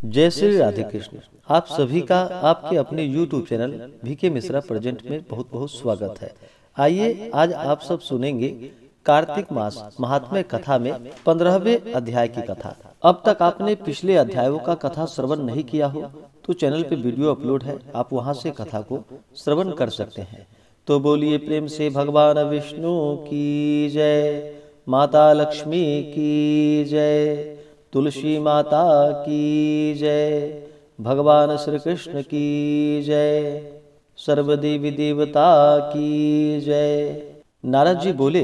जय श्री राधे कृष्ण। आप सभी का आपके अपने YouTube channel VK Mishra present में बहुत बहुत स्वागत है। आइए आज आप सब सुनेंगे कार्तिक मास महात्म्य कथा में 15वें अध्याय की कथा। अब तक आपने पिछले अध्यायों का कथा श्रवण नहीं किया हो तो चैनल पे वीडियो अपलोड है, आप वहां से कथा को श्रवण कर सकते हैं। तो बोलिए प्रेम से भगवान विष्णु की जय, माता लक्ष्मी की जय, तुलसी माता की जय, भगवान श्री कृष्ण की जय, सर्वदेवी देवता की जय। नारद जी बोले,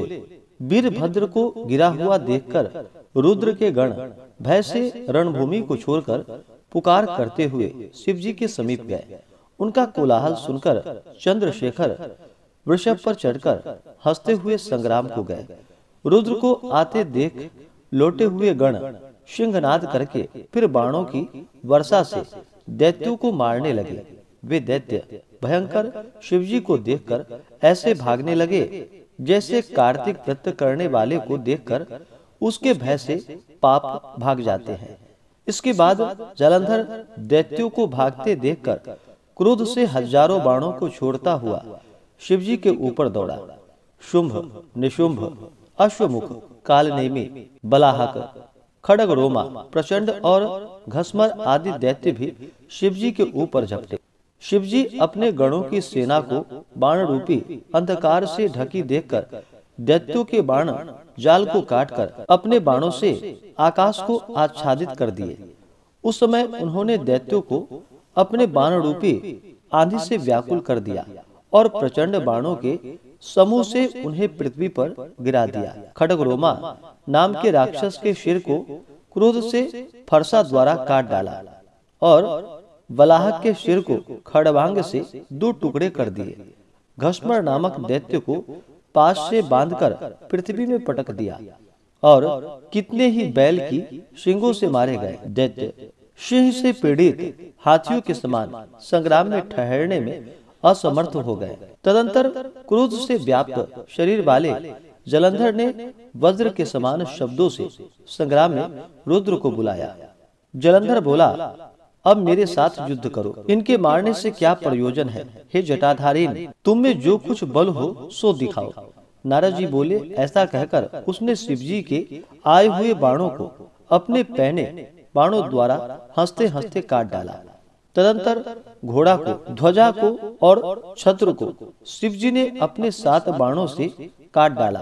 वीरभद्र को गिरा हुआ देखकर रुद्र के गण भय से रणभूमि को छोड़कर पुकार करते हुए शिव जी के समीप गए। उनका कोलाहल सुनकर चंद्रशेखर वृषभ पर चढ़कर हंसते हुए संग्राम को गए। रुद्र को आते देख लौटे हुए गण सिंहनाद करके फिर बाणों की वर्षा से दैत्यों को मारने लगे। वे दैत्य भयंकर शिवजी को देखकर ऐसे भागने लगे जैसे कार्तिक व्रत करने वाले को देखकर उसके भय से पाप भाग जाते हैं। इसके बाद जलंधर दैत्यों को भागते देखकर क्रोध से हजारों बाणों को छोड़ता हुआ शिवजी के ऊपर दौड़ा। शुंभ, निशुंभ, अश्वमुख, कालनेमी, बलाहक, खड़ग रोमा, प्रचंड और घसमर आदि दैत्य भी शिवजी के ऊपर झपटे। शिवजी अपने गणों की सेना को बाण रूपी अंधकार से ढकी देखकर दैत्यों के बाण जाल को काटकर अपने बाणों से आकाश को आच्छादित कर दिए। उस समय उन्होंने दैत्यों को अपने बाण रूपी आंधी से व्याकुल कर दिया और प्रचंड बाणों के समूह से उन्हें पृथ्वी पर गिरा दिया। खड्गरोमा नाम के राक्षस के सिर को क्रोध से फरसा द्वारा काट डाला और बलाहक के सिर को खड़वांग से 2 टुकड़े कर दिए। घसमर नामक दैत्य को पास से बांधकर पृथ्वी में पटक दिया और कितने ही बैल की शिंगों से मारे गए। दैत्य सिंह से पीड़ित हाथियों के समान संग्राम में ठहरने में असमर्थ हो गए। तदंतर क्रोध से व्याप्त शरीर वाले जलंधर ने वज्र के समान शब्दों से संग्राम में रुद्र को बुलाया। जलंधर बोला, अब मेरे साथ युद्ध करो, इनके मारने से क्या प्रयोजन है। हे जटाधारी, तुम में जो कुछ बल हो सो दिखाओ। नारद जी बोले, ऐसा कहकर उसने शिवजी के आए हुए बाणों को अपने पहने बाणों द्वारा हंसते हंसते काट डाला। तदंतर घोड़ा को, ध्वजा को और छत्र को शिवजी ने अपने 7 बाणों से काट डाला।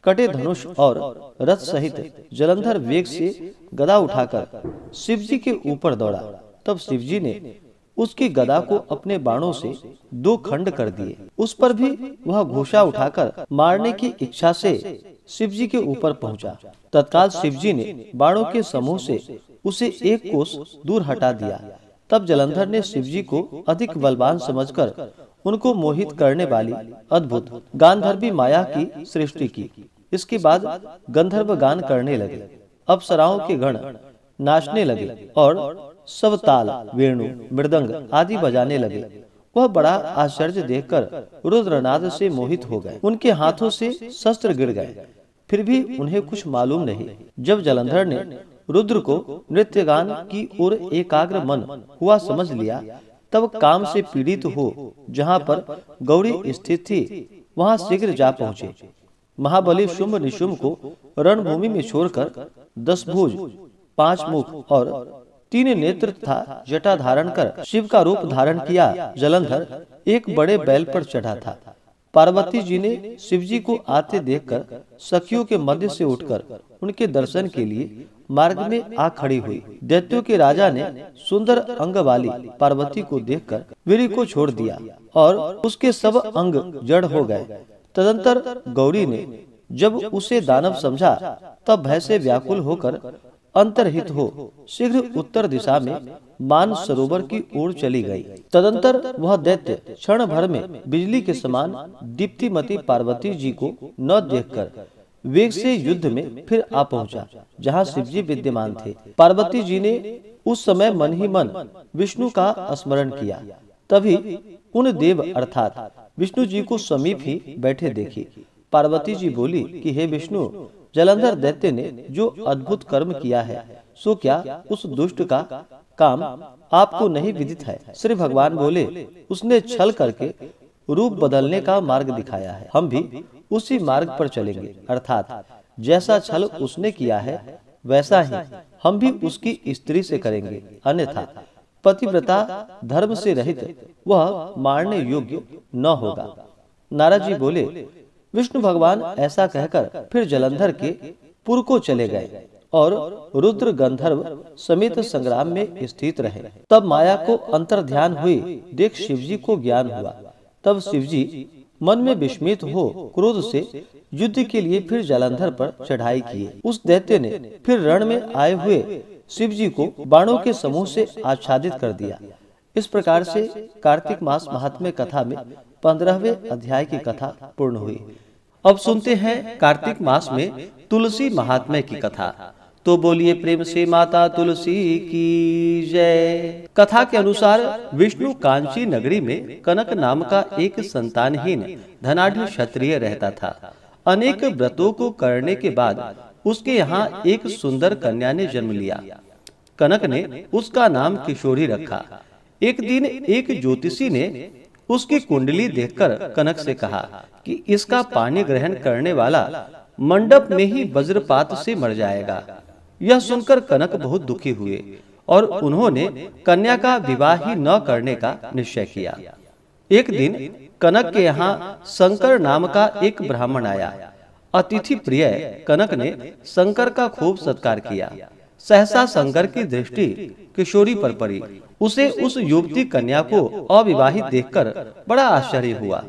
कटे धनुष और रथ सहित जलंधर वेग से गदा उठाकर शिवजी के ऊपर दौड़ा। तब शिवजी ने उसकी गदा को अपने बाणों से 2 खंड कर दिए। उस पर भी वह घोषा उठाकर मारने की इच्छा से शिवजी के ऊपर पहुंचा। तत्काल शिवजी ने बाणों के समूह से उसे 1 कोस दूर हटा दिया। तब जलंधर ने शिवजी को अधिक बलवान समझकर उनको मोहित करने वाली अद्भुत गांधर्वी माया की सृष्टि की। इसके बाद गंधर्व गान करने लगे, अप्सराओं के गण नाचने लगे और सब ताल, वेणु, मृदंग आदि बजाने लगे। वह बड़ा आश्चर्य देखकर रुद्रनाद से मोहित हो गए। उनके हाथों से शस्त्र गिर गए, फिर भी उन्हें कुछ मालूम नहीं। जब जलंधर ने रुद्र को नृत्यगान की ओर एकाग्र मन हुआ समझ लिया, तब काम से पीड़ित हो जहाँ पर गौरी स्थित थी वहाँ शीघ्र जा पहुँचे। महाबली शुंभ निशुंभ को रणभूमि में छोड़कर 10 भुज, 5 मुख और 3 नेत्र तथा जटा धारण कर शिव का रूप धारण किया जलंधर एक बड़े बैल पर चढ़ा था। पार्वती जी ने शिवजी को आते देखकर सखियों के मध्य से उठकर उनके दर्शन के लिए मार्ग में आ खड़ी हुई। दैत्यों के राजा ने सुंदर अंग वाली पार्वती को देखकर वीर को छोड़ दिया और उसके सब अंग जड़ हो गए। तदंतर गौरी ने जब उसे दानव समझा तब भय से व्याकुल होकर अंतर्हित हो शीघ्र उत्तर दिशा में मान सरोवर की ओर चली गई। तदंतर वह दैत्य क्षण भर में बिजली के समान दीप्तिमती पार्वती जी को न देखकर वेग से युद्ध में फिर आ पहुंचा जहां शिवजी विद्यमान थे। पार्वती जी ने उस समय मन ही मन विष्णु का स्मरण किया। तभी उन देव अर्थात विष्णु जी को समीप ही बैठे देखी। पार्वती जी बोली कि हे विष्णु, जलंधर दैत्य ने जो अद्भुत कर्म किया है सो क्या उस दुष्ट का काम आपको नहीं विदित है? श्री भगवान बोले, उसने छल करके रूप बदलने का मार्ग दिखाया है, हम भी उसी मार्ग पर चलेंगे। अर्थात जैसा छल उसने किया है वैसा ही हम भी उसकी स्त्री से करेंगे, अन्यथा पतिव्रता धर्म से रहित वह मारने योग्य न होगा। नारद जी बोले, विष्णु भगवान ऐसा कहकर फिर जलंधर के पुर को चले गए और रुद्र गंधर्व समेत संग्राम में स्थित रहे। तब माया को अंतर ध्यान हुई देख शिवजी को ज्ञान हुआ। तब शिवजी मन में विस्मित हो क्रोध से युद्ध के लिए फिर जलंधर पर चढ़ाई किए। उस दैत्य ने फिर रण में आए हुए शिवजी को बाणों के समूह से आच्छादित कर दिया। इस प्रकार से कार्तिक मास महात्म्य कथा में 15वें अध्याय की कथा पूर्ण हुई। अब सुनते हैं कार्तिक मास में तुलसी महात्म्य की कथा। तो बोलिए प्रेम से माता तुलसी की जय। कथा के अनुसार विष्णु कांची नगरी में कनक नाम का एक संतानहीन धनाढ़ क्षत्रिय रहता था। अनेक व्रतों को करने के बाद उसके यहाँ एक सुंदर कन्या ने जन्म लिया। कनक ने उसका नाम किशोरी रखा। एक दिन एक ज्योतिषी ने उसकी कुंडली देखकर कनक से कहा कि इसका पानी ग्रहण करने वाला मंडप में ही वज्रपात से मर जाएगा। यह सुनकर कनक बहुत दुखी हुए और उन्होंने कन्या का विवाह ही न करने का निश्चय किया। एक दिन कनक के यहाँ शंकर नाम का एक ब्राह्मण आया। अतिथि प्रिय कनक ने शंकर का खूब सत्कार किया। सहसा शंकर की दृष्टि किशोरी पर पड़ी। उसे उस युवती कन्या को अविवाहित देखकर बड़ा आश्चर्य हुआ।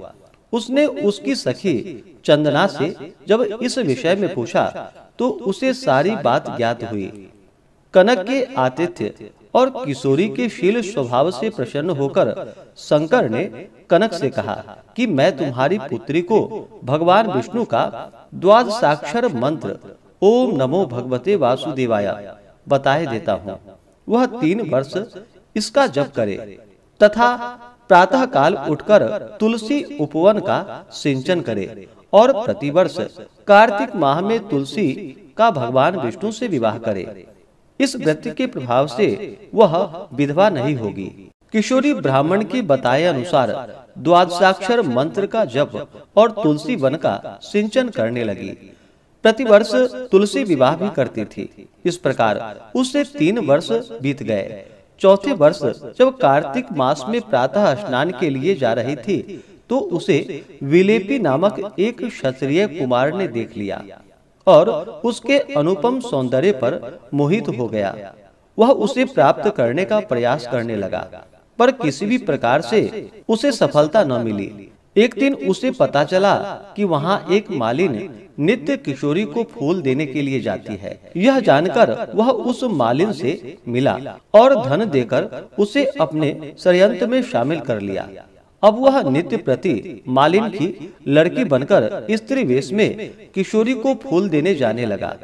उसने उसकी सखी चंदना से जब इस विषय में पूछा तो उसे सारी बात ज्ञात हुई। कनक के आतिथ्य और किशोरी के शील स्वभाव से प्रसन्न होकर शंकर ने कनक से कहा कि मैं तुम्हारी पुत्री को भगवान विष्णु का द्वादशाक्षर मंत्र ओम नमो भगवते वासुदेवाय बताए देता हूँ। वह 3 वर्ष इसका जप करे तथा प्रातः काल उठकर तुलसी उपवन का सिंचन करे और प्रतिवर्ष कार्तिक माह में तुलसी का भगवान विष्णु से विवाह करे। इस व्रत के प्रभाव से वह विधवा नहीं होगी। किशोरी ब्राह्मण के बताए अनुसार द्वादशाक्षर मंत्र का जप और तुलसी वन का सिंचन करने लगी। प्रतिवर्ष तुलसी विवाह भी करती थी। इस प्रकार उससे 3 वर्ष बीत गए। चौथे वर्ष जब कार्तिक मास में प्रातः स्नान के लिए जा रही थी तो उसे विलेपी नामक एक क्षत्रिय कुमार ने देख लिया और उसके अनुपम सौंदर्य पर मोहित हो गया। वह उसे प्राप्त करने का प्रयास करने लगा, पर किसी भी प्रकार से उसे सफलता न मिली। एक दिन उसे पता चला कि वहाँ एक मालिन नित्य किशोरी को फूल देने के लिए जाती है। यह जानकर वह उस मालिन से मिला और धन देकर उसे अपने षड्यंत्र में शामिल कर लिया। अब वह नित्य प्रति मालिन की लड़की बनकर स्त्री वेश में किशोरी को फूल देने जाने लगा।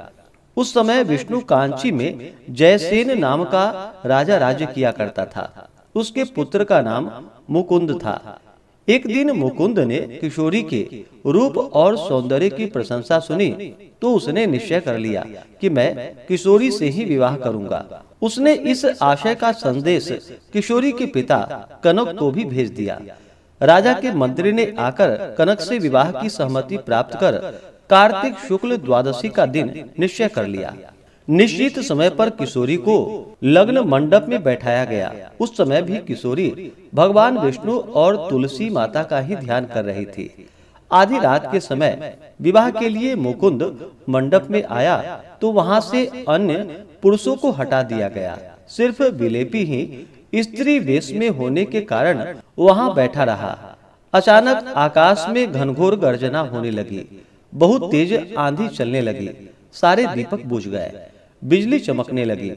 उस समय विष्णु कांची में जयसेन नाम का राजा राज्य किया करता था। उसके पुत्र का नाम मुकुंद था। एक दिन मुकुंद ने किशोरी के रूप और सौंदर्य की प्रशंसा सुनी तो उसने निश्चय कर लिया कि मैं किशोरी से ही विवाह करूंगा। उसने इस आशय का संदेश किशोरी के पिता कनक को भी भेज दिया। राजा के मंत्री ने आकर कनक से विवाह की सहमति प्राप्त कर कार्तिक शुक्ल द्वादशी का दिन निश्चय कर लिया। निश्चित समय पर किशोरी को लग्न मंडप में बैठाया गया। उस समय भी किशोरी भगवान विष्णु और तुलसी माता का ही ध्यान कर रही थी। आधी रात के समय विवाह के लिए मुकुंद मंडप में आया तो वहां से अन्य पुरुषों को हटा दिया गया। सिर्फ विलेपी ही स्त्री वेश में होने के कारण वहां बैठा रहा। अचानक आकाश में घनघोर गर्जना होने लगी। बहुत तेज आंधी चलने लगी। सारे दीपक बुझ गए। बिजली चमकने लगी।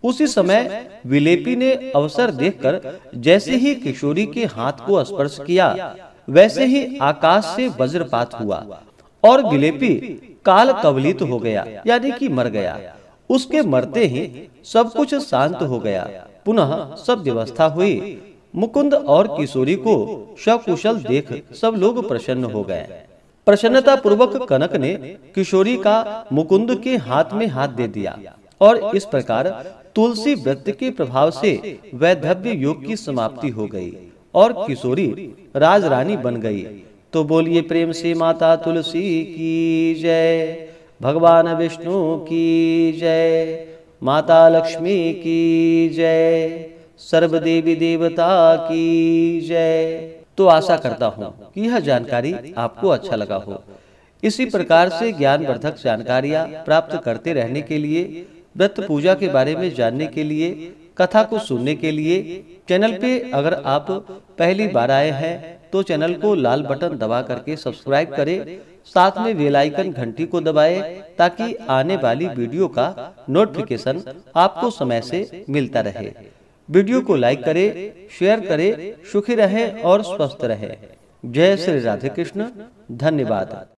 उसी समय विलेपी ने अवसर देखकर जैसे ही किशोरी के हाथ को स्पर्श किया वैसे ही आकाश से वज्रपात हुआ और विलेपी काल कवलित हो गया, यानी कि मर गया। उसके मरते ही सब कुछ शांत हो गया। पुनः सब व्यवस्था हुई। मुकुंद और किशोरी को सकुशल देख सब लोग प्रसन्न हो गए। प्रसन्नता पूर्वक कनक ने किशोरी का मुकुंद के हाथ में हाथ दे दिया और इस प्रकार तुलसी व्रत के प्रभाव से वैधव्य योग की समाप्ति हो गई और किशोरी राजरानी बन गई। तो बोलिए प्रेम से माता तुलसी की जय, भगवान विष्णु की जय, माता लक्ष्मी की जय, सर्व देवी देवता की जय। तो आशा करता हूँ कि यह जानकारी आपको अच्छा लगा हो। इसी प्रकार से ज्ञानवर्धक जानकारियाँ प्राप्त करते रहने के लिए, व्रत पूजा के बारे में जानने के लिए, कथा को सुनने के लिए चैनल पे अगर आप पहली बार आए हैं तो चैनल को लाल बटन दबा करके सब्सक्राइब करें, साथ में बेल आइकन घंटी को दबाएं ताकि आने वाली वीडियो का नोटिफिकेशन आपको समय से मिलता रहे। वीडियो को लाइक करें, शेयर करें। सुखी रहें और स्वस्थ रहें। जय श्री राधे कृष्ण। धन्यवाद।